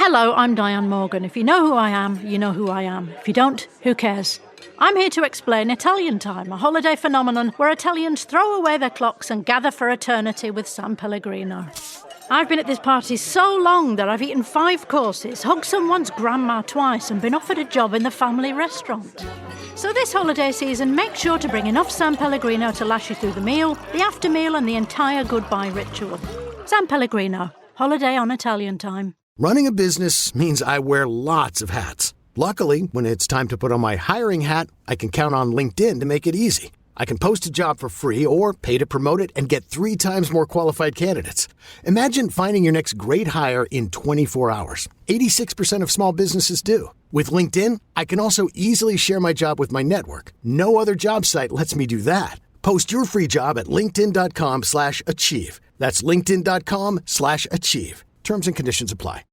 Hello, I'm Diane Morgan. If you know who I am, you know who I am. If you don't, who cares? I'm here to explain Italian Time, a holiday phenomenon where Italians throw away their clocks and gather for eternity with San Pellegrino. I've been at this party so long that I've eaten 5 courses, hugged someone's grandma twice and been offered a job in the family restaurant. So this holiday season, make sure to bring enough San Pellegrino to last you through the meal, the after meal and the entire goodbye ritual. San Pellegrino, holiday on Italian Time. Running a business means I wear lots of hats. Luckily, when it's time to put on my hiring hat, I can count on LinkedIn to make it easy. I can post a job for free or pay to promote it and get 3 times more qualified candidates. Imagine finding your next great hire in 24 hours. 86% of small businesses do. With LinkedIn, I can also easily share my job with my network. No other job site lets me do that. Post your free job at linkedin.com/achieve. That's linkedin.com/achieve. Terms and conditions apply.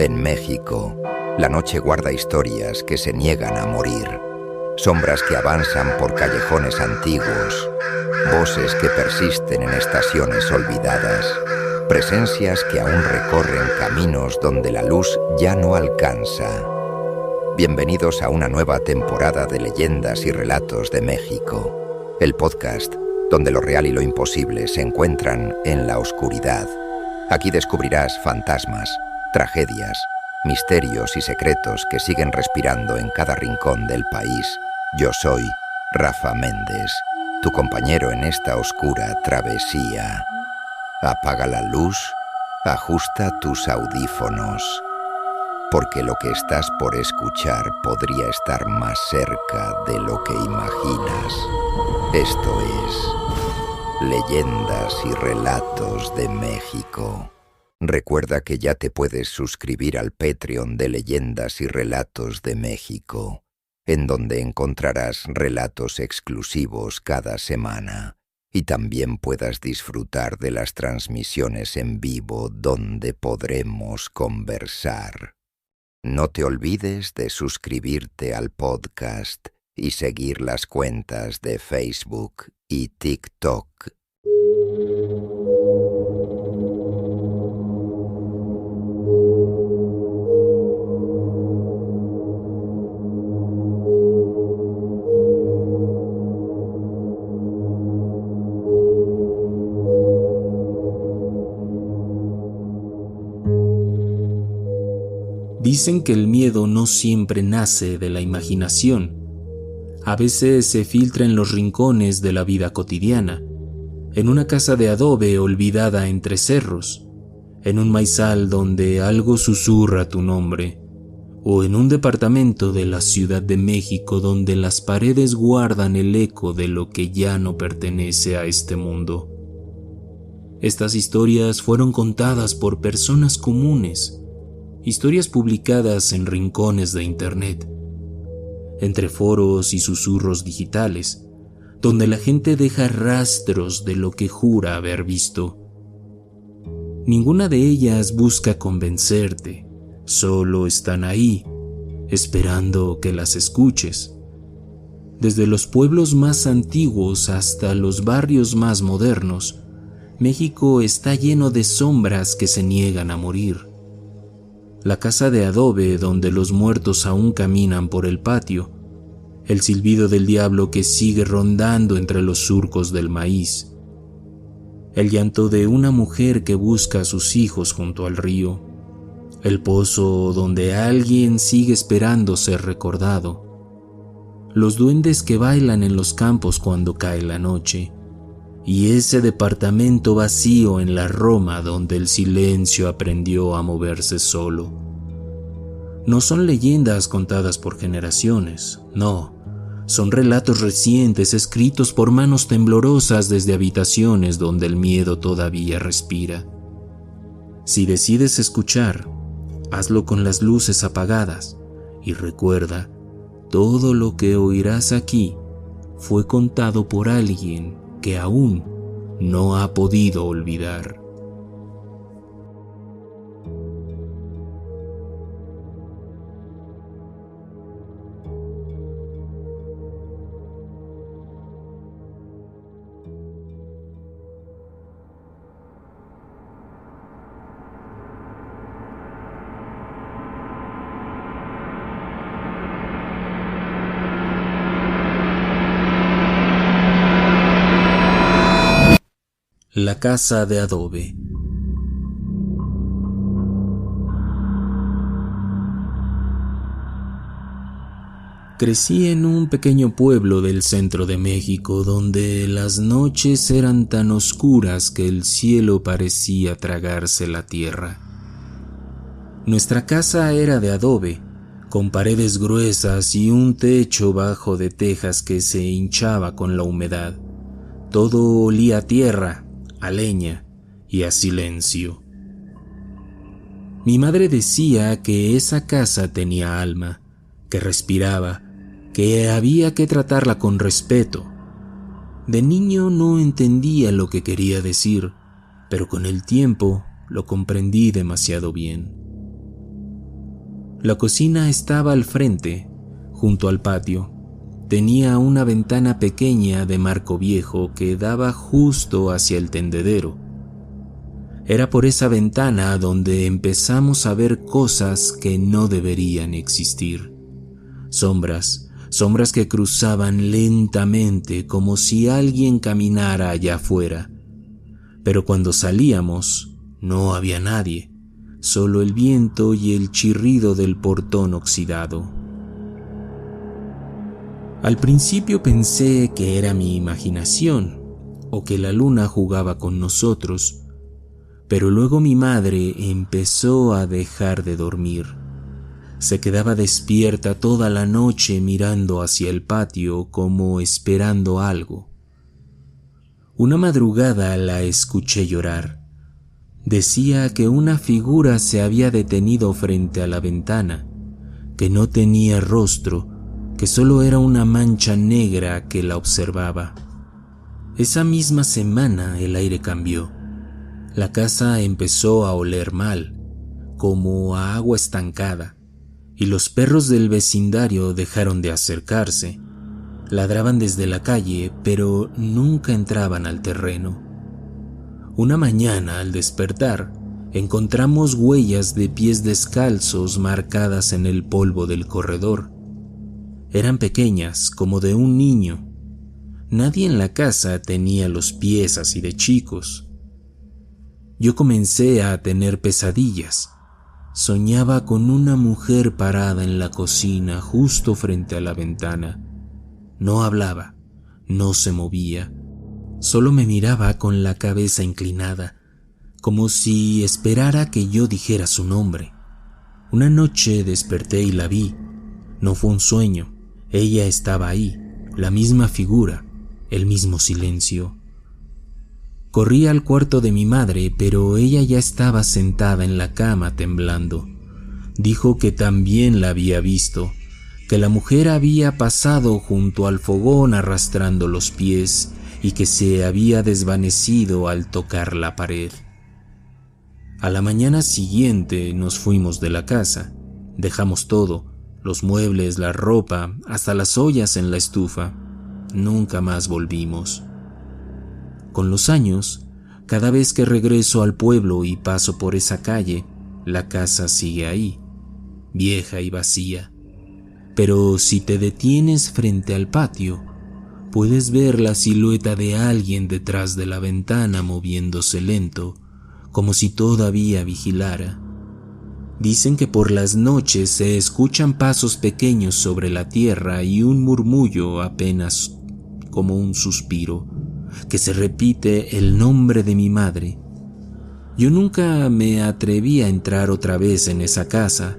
En México, la noche guarda historias que se niegan a morir, sombras que avanzan por callejones antiguos, voces que persisten en estaciones olvidadas, presencias que aún recorren caminos donde la luz ya no alcanza. Bienvenidos a una nueva temporada de Leyendas y Relatos de México, el podcast donde lo real y lo imposible se encuentran en la oscuridad. Aquí descubrirás fantasmas, tragedias, misterios y secretos que siguen respirando en cada rincón del país. Yo soy Rafa Méndez, tu compañero en esta oscura travesía. Apaga la luz, ajusta tus audífonos, porque lo que estás por escuchar podría estar más cerca de lo que imaginas. Esto es Leyendas y Relatos de México. Recuerda que ya te puedes suscribir al Patreon de Leyendas y Relatos de México, en donde encontrarás relatos exclusivos cada semana y también puedas disfrutar de las transmisiones en vivo donde podremos conversar. No te olvides de suscribirte al podcast y seguir las cuentas de Facebook y TikTok. Dicen que el miedo no siempre nace de la imaginación. A veces se filtra en los rincones de la vida cotidiana, en una casa de adobe olvidada entre cerros, en un maizal donde algo susurra tu nombre, o en un departamento de la Ciudad de México donde las paredes guardan el eco de lo que ya no pertenece a este mundo. Estas historias fueron contadas por personas comunes, historias publicadas en rincones de internet, entre foros y susurros digitales, donde la gente deja rastros de lo que jura haber visto. Ninguna de ellas busca convencerte, solo están ahí, esperando que las escuches. Desde los pueblos más antiguos hasta los barrios más modernos, México está lleno de sombras que se niegan a morir. La casa de adobe donde los muertos aún caminan por el patio, el silbido del diablo que sigue rondando entre los surcos del maíz, el llanto de una mujer que busca a sus hijos junto al río, el pozo donde alguien sigue esperando ser recordado, los duendes que bailan en los campos cuando cae la noche, y ese departamento vacío en la Roma donde el silencio aprendió a moverse solo. No son leyendas contadas por generaciones, no, son relatos recientes escritos por manos temblorosas desde habitaciones donde el miedo todavía respira. Si decides escuchar, hazlo con las luces apagadas y recuerda, todo lo que oirás aquí fue contado por alguien que aún no ha podido olvidar. La casa de adobe. Crecí en un pequeño pueblo del centro de México donde las noches eran tan oscuras que el cielo parecía tragarse la tierra. Nuestra casa era de adobe, con paredes gruesas y un techo bajo de tejas que se hinchaba con la humedad. Todo olía a tierra, a leña y a silencio. Mi madre decía que esa casa tenía alma, que respiraba, que había que tratarla con respeto. De niño no entendía lo que quería decir, pero con el tiempo lo comprendí demasiado bien. La cocina estaba al frente, junto al patio. Tenía una ventana pequeña de marco viejo que daba justo hacia el tendedero. Era por esa ventana donde empezamos a ver cosas que no deberían existir. Sombras que cruzaban lentamente como si alguien caminara allá afuera. Pero cuando salíamos, no había nadie, solo el viento y el chirrido del portón oxidado. Al principio pensé que era mi imaginación o que la luna jugaba con nosotros, pero luego mi madre empezó a dejar de dormir. Se quedaba despierta toda la noche mirando hacia el patio como esperando algo. Una madrugada la escuché llorar. Decía que una figura se había detenido frente a la ventana, que no tenía rostro, que solo era una mancha negra que la observaba. Esa misma semana el aire cambió. La casa empezó a oler mal, como a agua estancada, y los perros del vecindario dejaron de acercarse. Ladraban desde la calle, pero nunca entraban al terreno. Una mañana, al despertar, encontramos huellas de pies descalzos marcadas en el polvo del corredor. Eran pequeñas, como de un niño. Nadie en la casa tenía los pies así de chicos. Yo comencé a tener pesadillas. Soñaba con una mujer parada en la cocina justo frente a la ventana. No hablaba, no se movía, solo me miraba con la cabeza inclinada, como si esperara que yo dijera su nombre. Una noche desperté y la vi. No fue un sueño, ella estaba ahí, la misma figura, el mismo silencio. Corrí al cuarto de mi madre, pero ella ya estaba sentada en la cama temblando. Dijo que también la había visto, que la mujer había pasado junto al fogón arrastrando los pies y que se había desvanecido al tocar la pared. A la mañana siguiente nos fuimos de la casa. Dejamos todo, los muebles, la ropa, hasta las ollas en la estufa. Nunca más volvimos. Con los años, cada vez que regreso al pueblo y paso por esa calle, la casa sigue ahí, vieja y vacía. Pero si te detienes frente al patio, puedes ver la silueta de alguien detrás de la ventana moviéndose lento, como si todavía vigilara. Dicen que por las noches se escuchan pasos pequeños sobre la tierra y un murmullo apenas como un suspiro, que se repite el nombre de mi madre. Yo nunca me atreví a entrar otra vez en esa casa,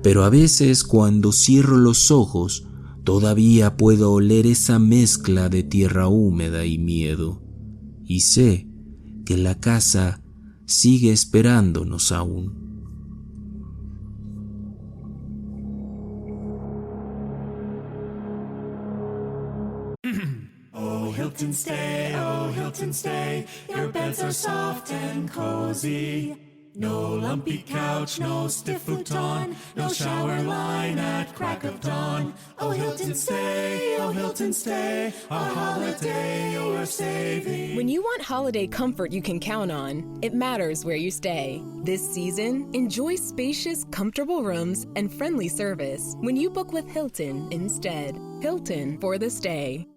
pero a veces cuando cierro los ojos todavía puedo oler esa mezcla de tierra húmeda y miedo, y sé que la casa sigue esperándonos aún. Oh Hilton, stay, your beds are soft and cozy. No lumpy couch, no stiff futon, no shower line at crack of dawn. Oh Hilton, stay, a holiday you're saving. When you want holiday comfort you can count on, it matters where you stay. This season, enjoy spacious, comfortable rooms and friendly service when you book with Hilton instead. Hilton for the stay.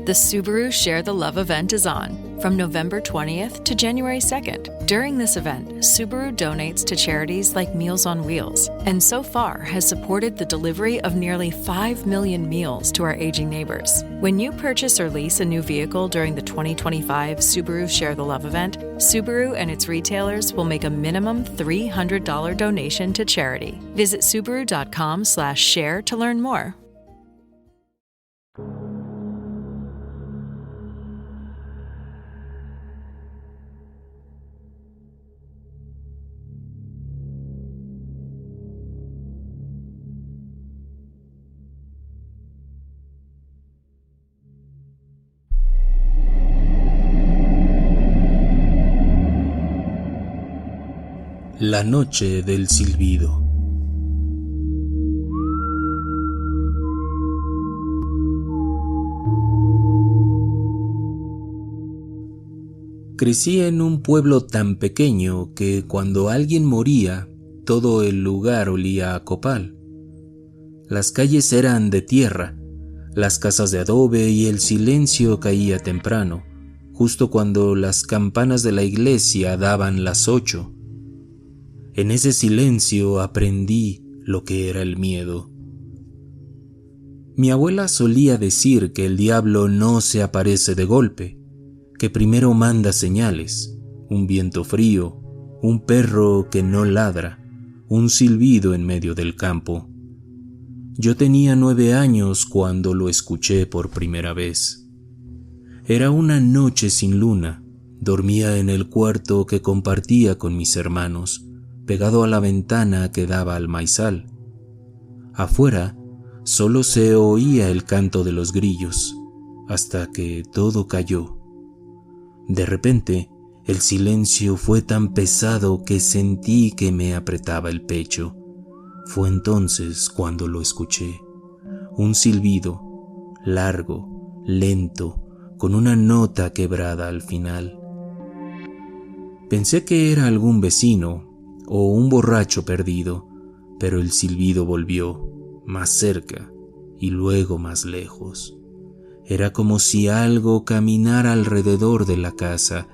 The Subaru Share the Love event is on from November 20th to January 2nd. During this event, Subaru donates to charities like Meals on Wheels, and so far has supported the delivery of nearly 5 million meals to our aging neighbors. When you purchase or lease a new vehicle during the 2025 Subaru Share the Love event, Subaru and its retailers will make a minimum $300 donation to charity. Visit Subaru.com/share to learn more. La noche del silbido. Crecí en un pueblo tan pequeño que cuando alguien moría, todo el lugar olía a copal. Las calles eran de tierra, las casas de adobe y el silencio caía temprano, justo cuando las campanas de la iglesia daban las 8. En ese silencio aprendí lo que era el miedo. Mi abuela solía decir que el diablo no se aparece de golpe, que primero manda señales, un viento frío, un perro que no ladra, un silbido en medio del campo. Yo tenía 9 años cuando lo escuché por primera vez. Era una noche sin luna, dormía en el cuarto que compartía con mis hermanos, pegado a la ventana que daba al maizal. Afuera solo se oía el canto de los grillos, hasta que todo cayó. De repente, el silencio fue tan pesado que sentí que me apretaba el pecho. Fue entonces cuando lo escuché. Un silbido, largo, lento, con una nota quebrada al final. Pensé que era algún vecino o un borracho perdido, pero el silbido volvió, más cerca y luego más lejos. Era como si algo caminara alrededor de la casa,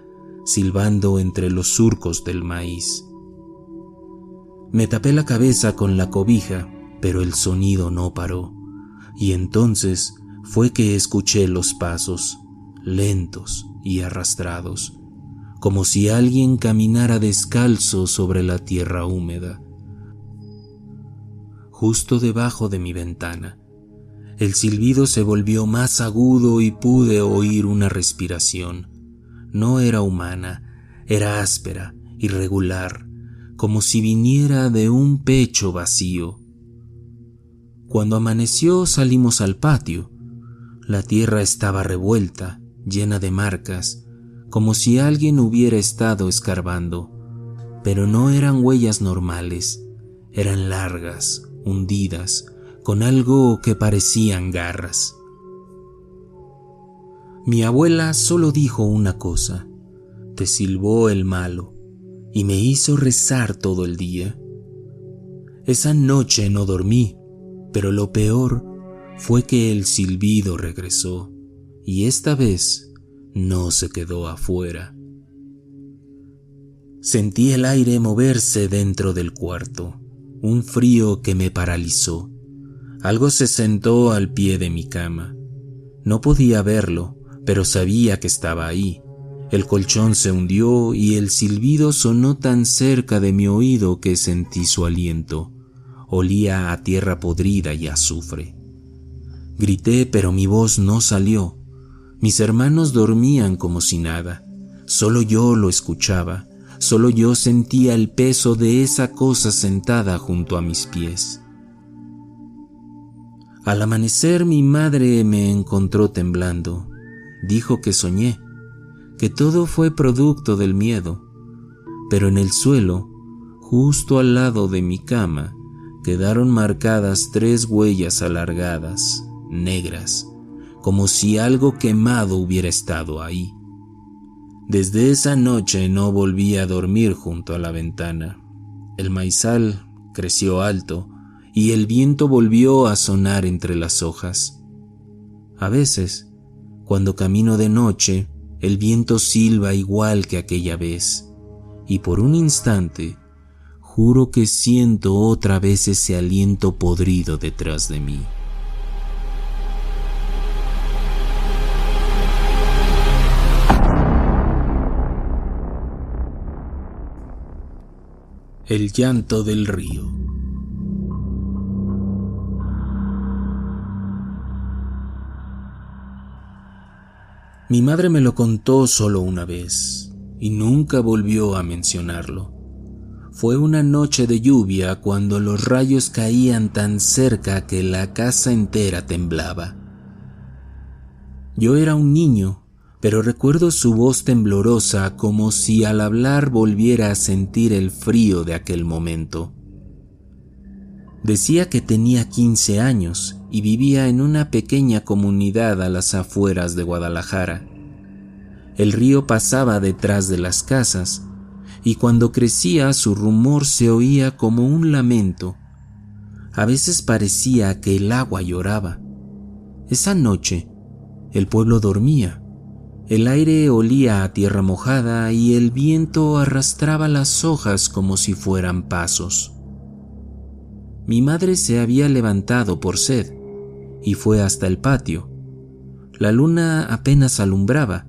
silbando entre los surcos del maíz. Me tapé la cabeza con la cobija, pero el sonido no paró, y entonces fue que escuché los pasos, lentos y arrastrados, como si alguien caminara descalzo sobre la tierra húmeda. Justo debajo de mi ventana, el silbido se volvió más agudo y pude oír una respiración. No era humana, era áspera, irregular, como si viniera de un pecho vacío. Cuando amaneció salimos al patio. La tierra estaba revuelta, llena de marcas, como si alguien hubiera estado escarbando, pero no eran huellas normales, eran largas, hundidas, con algo que parecían garras. Mi abuela solo dijo una cosa: te silbó el malo, y me hizo rezar todo el día. Esa noche no dormí, pero lo peor fue que el silbido regresó, y esta vez no se quedó afuera. Sentí el aire moverse dentro del cuarto, un frío que me paralizó. Algo se sentó al pie de mi cama. No podía verlo, pero sabía que estaba ahí. El colchón se hundió y el silbido sonó tan cerca de mi oído que sentí su aliento. Olía a tierra podrida y azufre. Grité, pero mi voz no salió. Mis hermanos dormían como si nada. Solo yo lo escuchaba. Solo yo sentía el peso de esa cosa sentada junto a mis pies. Al amanecer mi madre me encontró temblando. Dijo que soñé, que todo fue producto del miedo. Pero en el suelo, justo al lado de mi cama, quedaron marcadas 3 huellas alargadas, negras, como si algo quemado hubiera estado ahí. Desde esa noche no volví a dormir junto a la ventana. El maizal creció alto y el viento volvió a sonar entre las hojas. A veces, Cuando camino de noche, el viento silba igual que aquella vez, y por un instante juro que siento otra vez ese aliento podrido detrás de mí. El llanto del río. Mi madre me lo contó solo una vez y nunca volvió a mencionarlo. Fue una noche de lluvia cuando los rayos caían tan cerca que la casa entera temblaba. Yo era un niño, pero recuerdo su voz temblorosa como si al hablar volviera a sentir el frío de aquel momento. Decía que tenía 15 años y vivía en una pequeña comunidad a las afueras de Guadalajara. El río pasaba detrás de las casas y cuando crecía su rumor se oía como un lamento. A veces parecía que el agua lloraba. Esa noche, el pueblo dormía. El aire olía a tierra mojada y el viento arrastraba las hojas como si fueran pasos. Mi madre se había levantado por sed y fue hasta el patio. La luna apenas alumbraba.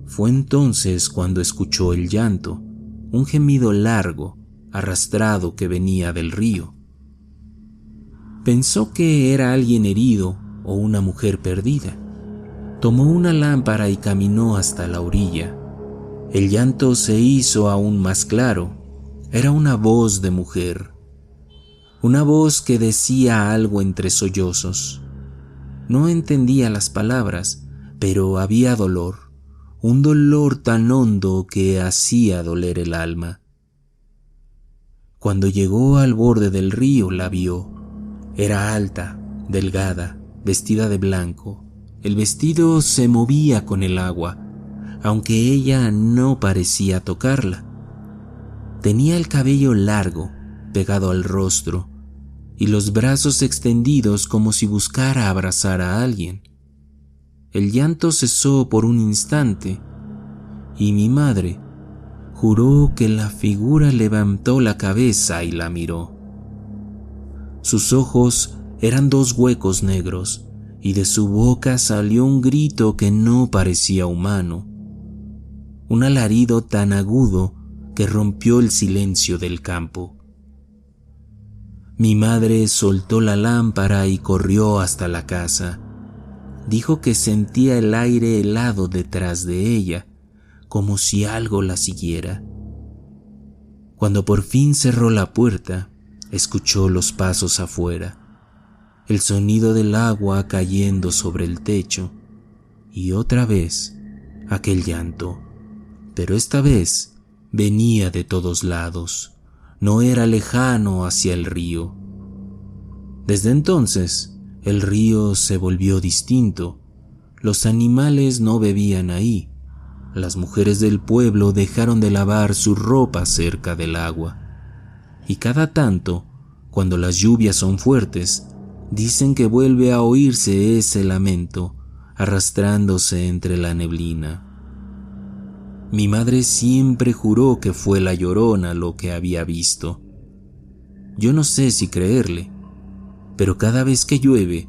Fue entonces cuando escuchó el llanto, un gemido largo, arrastrado que venía del río. Pensó que era alguien herido o una mujer perdida. Tomó una lámpara y caminó hasta la orilla. El llanto se hizo aún más claro. Era una voz de mujer. Una voz que decía algo entre sollozos. No entendía las palabras, pero había dolor. Un dolor tan hondo que hacía doler el alma. Cuando llegó al borde del río la vio. Era alta, delgada, vestida de blanco. El vestido se movía con el agua, aunque ella no parecía tocarla. Tenía el cabello largo, pegado al rostro, y los brazos extendidos como si buscara abrazar a alguien. El llanto cesó por un instante, y mi madre juró que la figura levantó la cabeza y la miró. Sus ojos eran 2 huecos negros, y de su boca salió un grito que no parecía humano, un alarido tan agudo que rompió el silencio del campo. Mi madre soltó la lámpara y corrió hasta la casa. Dijo que sentía el aire helado detrás de ella, como si algo la siguiera. Cuando por fin cerró la puerta, escuchó los pasos afuera. El sonido del agua cayendo sobre el techo y otra vez aquel llanto, pero esta vez venía de todos lados, no era lejano hacia el río. Desde entonces el río se volvió distinto, los animales no bebían ahí, las mujeres del pueblo dejaron de lavar su ropa cerca del agua y cada tanto, cuando las lluvias son fuertes, dicen que vuelve a oírse ese lamento arrastrándose entre la neblina. Mi madre siempre juró que fue la Llorona lo que había visto. Yo no sé si creerle, pero cada vez que llueve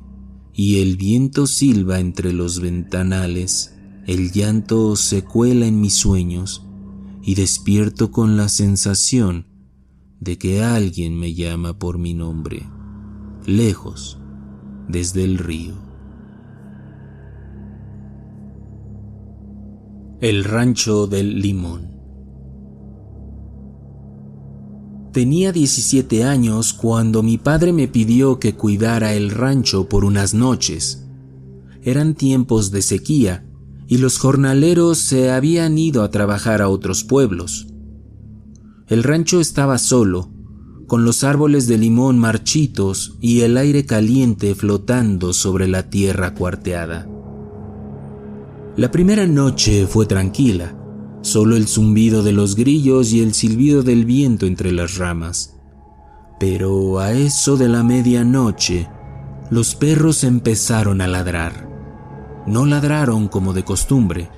y el viento silba entre los ventanales, el llanto se cuela en mis sueños y despierto con la sensación de que alguien me llama por mi nombre. Lejos, desde el río. El rancho del Limón. Tenía 17 años cuando mi padre me pidió que cuidara el rancho por unas noches. Eran tiempos de sequía y los jornaleros se habían ido a trabajar a otros pueblos. El rancho estaba solo, con los árboles de limón marchitos y el aire caliente flotando sobre la tierra cuarteada. La primera noche fue tranquila, solo el zumbido de los grillos y el silbido del viento entre las ramas. Pero a eso de la medianoche, los perros empezaron a ladrar. No ladraron como de costumbre.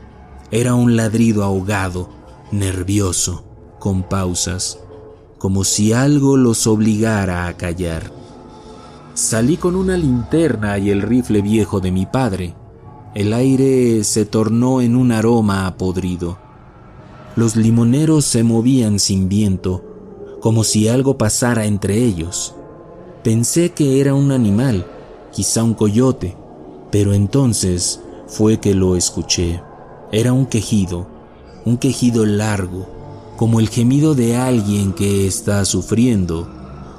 Era un ladrido ahogado, nervioso, con pausas, como si algo los obligara a callar. Salí con una linterna y el rifle viejo de mi padre. El aire se tornó en un aroma a podrido. Los limoneros se movían sin viento, como si algo pasara entre ellos. Pensé que era un animal, quizá un coyote, pero entonces fue que lo escuché. Era un quejido largo, como el gemido de alguien que está sufriendo,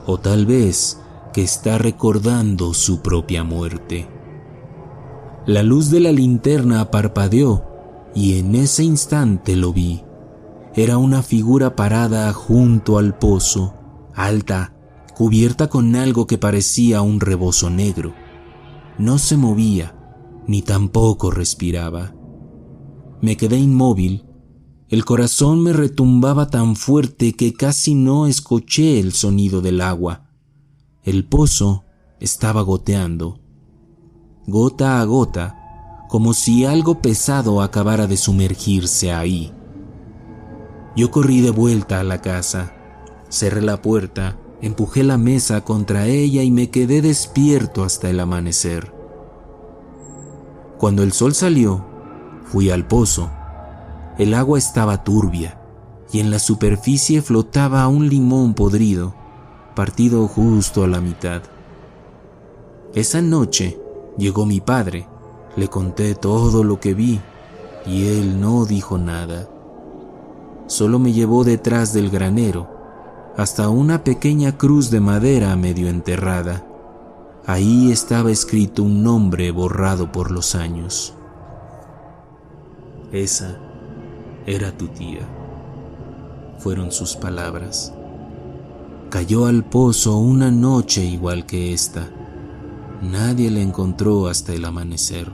o tal vez que está recordando su propia muerte. La luz de la linterna parpadeó y en ese instante lo vi. Era una figura parada junto al pozo, alta, cubierta con algo que parecía un rebozo negro. No se movía, ni tampoco respiraba. Me quedé inmóvil. El corazón me retumbaba tan fuerte que casi no escuché el sonido del agua. El pozo estaba goteando, gota a gota, como si algo pesado acabara de sumergirse ahí. Yo corrí de vuelta a la casa, cerré la puerta, empujé la mesa contra ella y me quedé despierto hasta el amanecer. Cuando el sol salió, fui al pozo. El agua estaba turbia y en la superficie flotaba un limón podrido, partido justo a la mitad. Esa noche llegó mi padre, le conté todo lo que vi y él no dijo nada. Solo me llevó detrás del granero, hasta una pequeña cruz de madera medio enterrada. Ahí estaba escrito un nombre borrado por los años. Esa era tu tía, fueron sus palabras. Cayó al pozo una noche igual que esta. Nadie la encontró hasta el amanecer.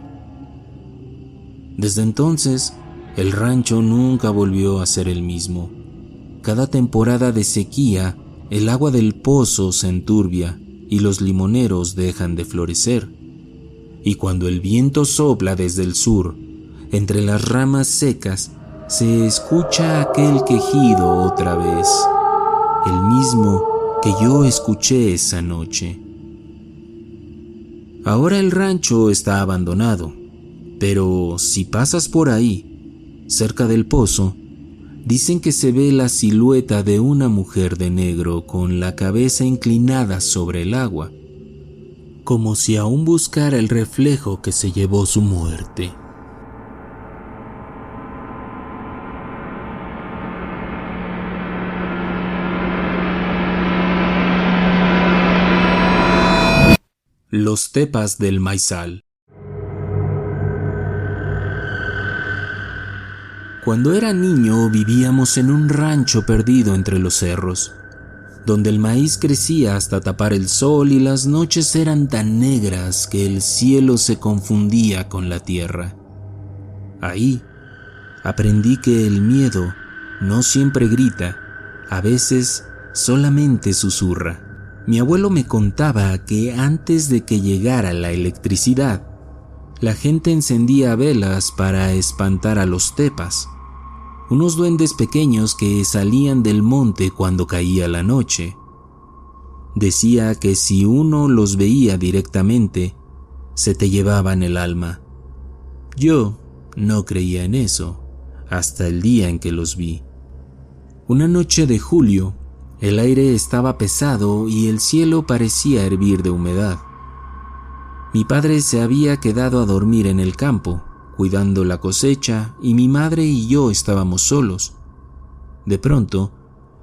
Desde entonces, el rancho nunca volvió a ser el mismo. Cada temporada de sequía, el agua del pozo se enturbia y los limoneros dejan de florecer. Y cuando el viento sopla desde el sur, entre las ramas secas, se escucha aquel quejido otra vez, el mismo que yo escuché esa noche. Ahora el rancho está abandonado, pero si pasas por ahí, cerca del pozo, dicen que se ve la silueta de una mujer de negro con la cabeza inclinada sobre el agua, como si aún buscara el reflejo que se llevó su muerte. Los Tepas del Maizal. Cuando era niño vivíamos en un rancho perdido entre los cerros, donde el maíz crecía hasta tapar el sol y las noches eran tan negras que el cielo se confundía con la tierra. Ahí aprendí que el miedo no siempre grita, a veces solamente susurra. Mi abuelo me contaba que antes de que llegara la electricidad, la gente encendía velas para espantar a los tepas, unos duendes pequeños que salían del monte cuando caía la noche. Decía que si uno los veía directamente, se te llevaban el alma. Yo no creía en eso, hasta el día en que los vi. Una noche de julio, el aire estaba pesado y el cielo parecía hervir de humedad. Mi padre se había quedado a dormir en el campo, cuidando la cosecha, y mi madre y yo estábamos solos. De pronto,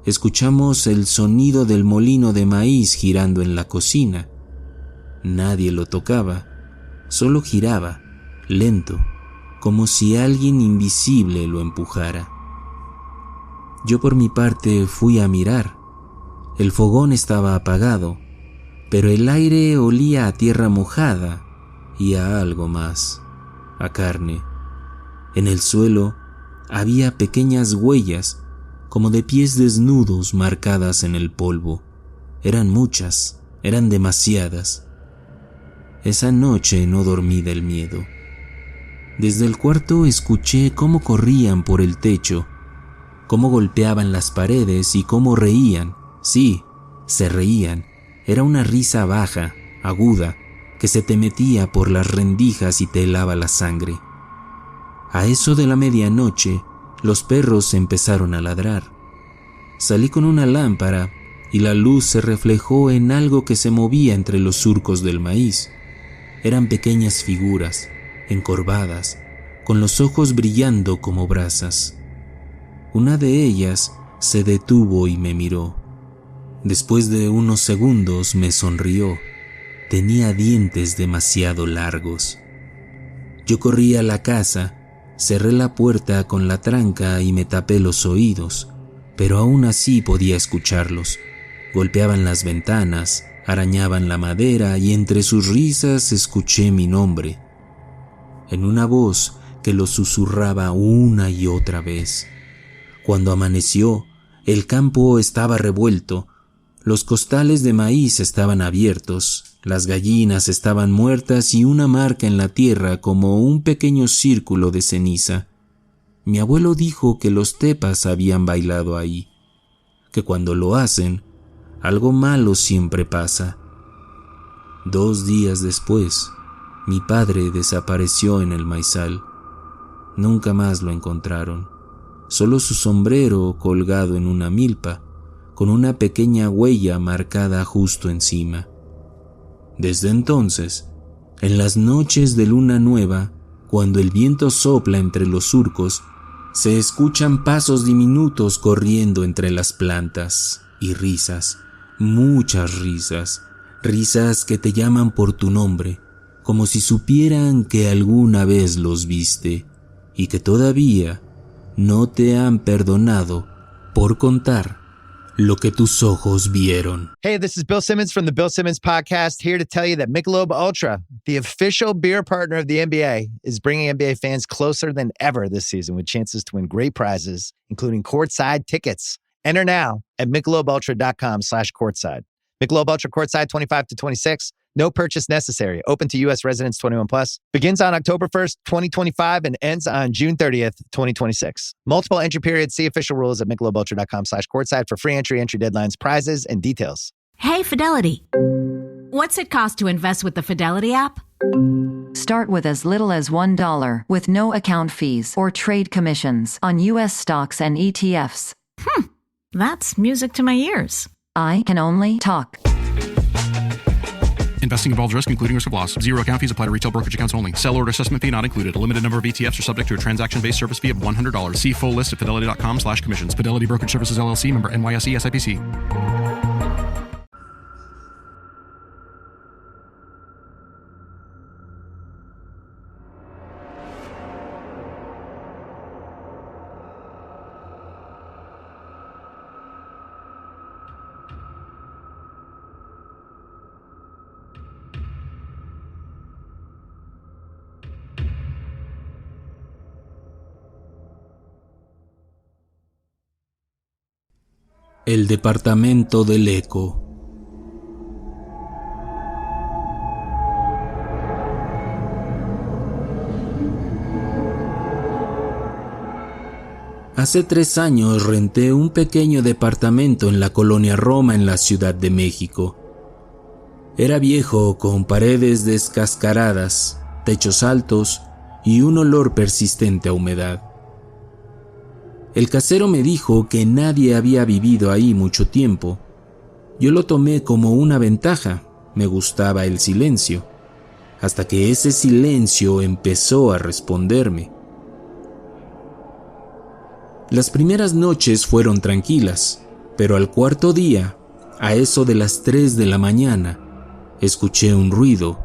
escuchamos el sonido del molino de maíz girando en la cocina. Nadie lo tocaba, solo giraba, lento, como si alguien invisible lo empujara. Yo por mi parte fui a mirar. El fogón estaba apagado, pero el aire olía a tierra mojada y a algo más, a carne. En el suelo había pequeñas huellas, como de pies desnudos marcadas en el polvo. Eran muchas, eran demasiadas. Esa noche no dormí del miedo. Desde el cuarto escuché cómo corrían por el techo, cómo golpeaban las paredes y cómo reían. Sí, se reían. Era una risa baja, aguda, que se te metía por las rendijas y te helaba la sangre. A eso de la medianoche, los perros empezaron a ladrar. Salí con una lámpara y la luz se reflejó en algo que se movía entre los surcos del maíz. Eran pequeñas figuras, encorvadas, con los ojos brillando como brasas. Una de ellas se detuvo y me miró. Después de unos segundos me sonrió. Tenía dientes demasiado largos. Yo corrí a la casa, cerré la puerta con la tranca y me tapé los oídos, pero aún así podía escucharlos. Golpeaban las ventanas, arañaban la madera y entre sus risas escuché mi nombre, en una voz que lo susurraba una y otra vez. Cuando amaneció, el campo estaba revuelto, los costales de maíz estaban abiertos, las gallinas estaban muertas y una marca en la tierra como un pequeño círculo de ceniza. Mi abuelo dijo que los tepas habían bailado ahí, que cuando lo hacen, algo malo siempre pasa. 2 días después, mi padre desapareció en el maizal. Nunca más lo encontraron. Solo su sombrero colgado en una milpa, con una pequeña huella marcada justo encima. Desde entonces, en las noches de luna nueva, cuando el viento sopla entre los surcos, se escuchan pasos diminutos corriendo entre las plantas y risas, muchas risas, risas que te llaman por tu nombre, como si supieran que alguna vez los viste y que todavía no te han perdonado por contar lo que tus ojos vieron. Hey, this is Bill Simmons from the Bill Simmons Podcast, here to tell you that Michelob Ultra, the official beer partner of the NBA, is bringing NBA fans closer than ever this season with chances to win great prizes, including courtside tickets. Enter now at MichelobUltra.com/courtside. Michelob Ultra Courtside 25 to 26. No purchase necessary. Open to U.S. residents 21 plus. Begins on October 1st, 2025 and ends on June 30th, 2026. Multiple entry periods. See official rules at MichelobUltra.com/courtside for free entry deadlines, prizes, and details. Hey, Fidelity. What's it cost to invest with the Fidelity app? Start with as little as $1 with no account fees or trade commissions on U.S. stocks and ETFs. That's music to my ears. I can only talk. Investing involves risk, including risk of loss. Zero account fees apply to retail brokerage accounts only. Sell order assessment fee not included. A limited number of ETFs are subject to a transaction-based service fee of $100. See full list at fidelity.com/commissions. Fidelity Brokerage Services, LLC, member NYSE, SIPC. El departamento del eco. Hace 3 años renté un pequeño departamento en la colonia Roma en la Ciudad de México. Era viejo, con paredes descascaradas, techos altos y un olor persistente a humedad. El casero me dijo que nadie había vivido ahí mucho tiempo. Yo lo tomé como una ventaja, me gustaba el silencio, hasta que ese silencio empezó a responderme. Las primeras noches fueron tranquilas, pero al cuarto día, a eso de las 3 de la mañana, escuché un ruido,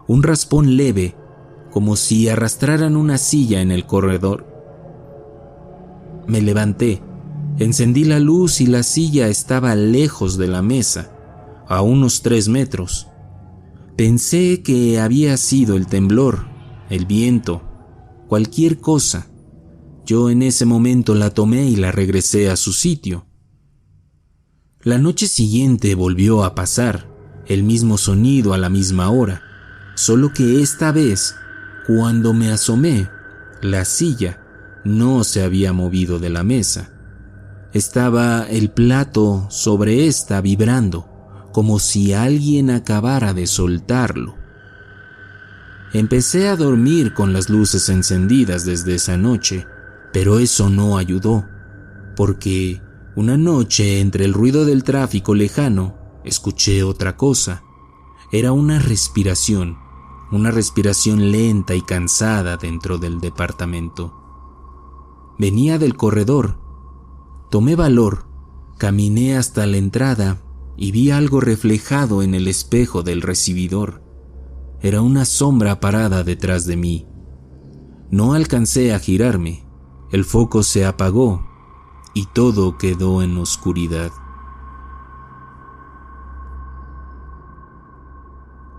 un raspón leve, como si arrastraran una silla en el corredor. Me levanté, encendí la luz y la silla estaba lejos de la mesa, a unos 3 metros. Pensé que había sido el temblor, el viento, cualquier cosa. Yo en ese momento la tomé y la regresé a su sitio. La noche siguiente volvió a pasar, el mismo sonido a la misma hora, solo que esta vez, Cuando me asomé, la silla no se había movido de la mesa. Estaba el plato sobre esta vibrando, como si alguien acabara de soltarlo. Empecé a dormir con las luces encendidas desde esa noche, pero eso no ayudó, porque una noche entre el ruido del tráfico lejano escuché otra cosa. Era una respiración lenta y cansada dentro del departamento. Venía del corredor. Tomé valor, caminé hasta la entrada y vi algo reflejado en el espejo del recibidor. Era una sombra parada detrás de mí. No alcancé a girarme. El foco se apagó y todo quedó en oscuridad.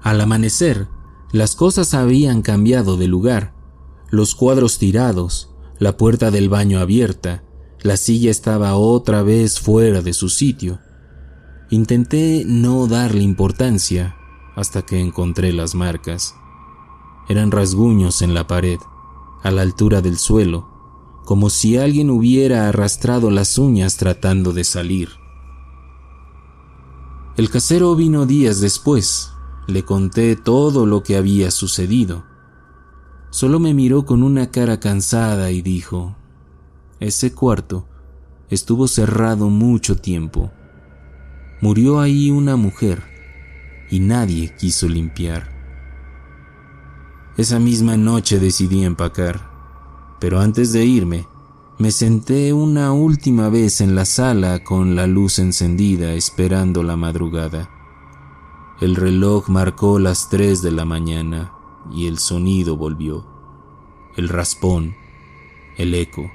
Al amanecer, las cosas habían cambiado de lugar. Los cuadros tirados, la puerta del baño abierta, la silla estaba otra vez fuera de su sitio. Intenté no darle importancia hasta que encontré las marcas. Eran rasguños en la pared, a la altura del suelo, como si alguien hubiera arrastrado las uñas tratando de salir. El casero vino días después. Le conté todo lo que había sucedido. Solo me miró con una cara cansada y dijo: ese cuarto estuvo cerrado mucho tiempo. Murió ahí una mujer y nadie quiso limpiar. Esa misma noche decidí empacar, pero antes de irme, me senté una última vez en la sala con la luz encendida esperando la madrugada. El reloj marcó las 3 de la mañana y el sonido volvió. El raspón, el eco,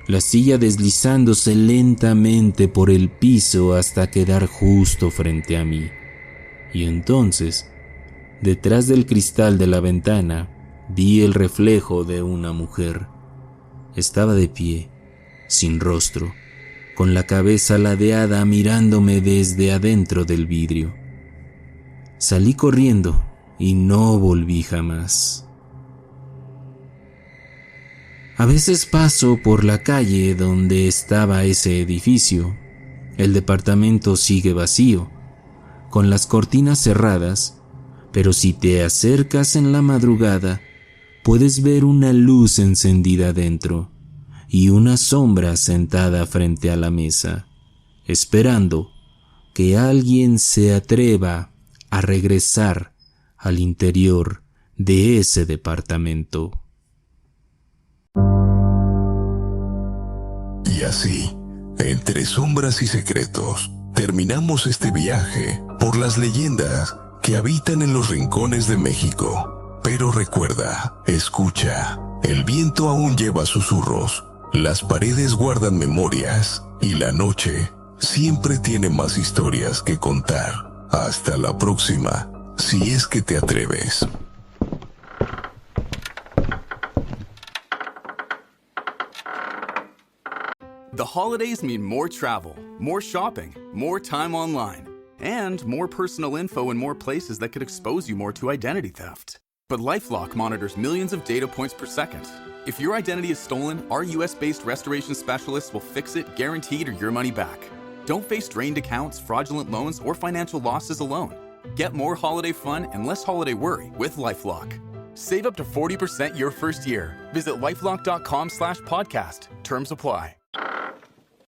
la silla deslizándose lentamente por el piso hasta quedar justo frente a mí. Y entonces, detrás del cristal de la ventana, vi el reflejo de una mujer. Estaba de pie, sin rostro, con la cabeza ladeada mirándome desde adentro del vidrio. Salí corriendo y no volví jamás. A veces paso por la calle donde estaba ese edificio. El departamento sigue vacío, con las cortinas cerradas, pero si te acercas en la madrugada, puedes ver una luz encendida dentro y una sombra sentada frente a la mesa, esperando que alguien se atreva a regresar al interior de ese departamento. Y así, entre sombras y secretos, terminamos este viaje por las leyendas que habitan en los rincones de México. Pero recuerda, escucha, el viento aún lleva susurros, las paredes guardan memorias y la noche siempre tiene más historias que contar. Hasta la próxima, si es que te atreves. The holidays mean more travel, more shopping, more time online, and more personal info in more places that could expose you more to identity theft. But LifeLock monitors millions of data points per second. If your identity is stolen, our US-based restoration specialists will fix it, guaranteed, or your money back. Don't face drained accounts, fraudulent loans, or financial losses alone. Get more holiday fun and less holiday worry with LifeLock. Save up to 40% your first year. Visit LifeLock.com/podcast. Terms apply.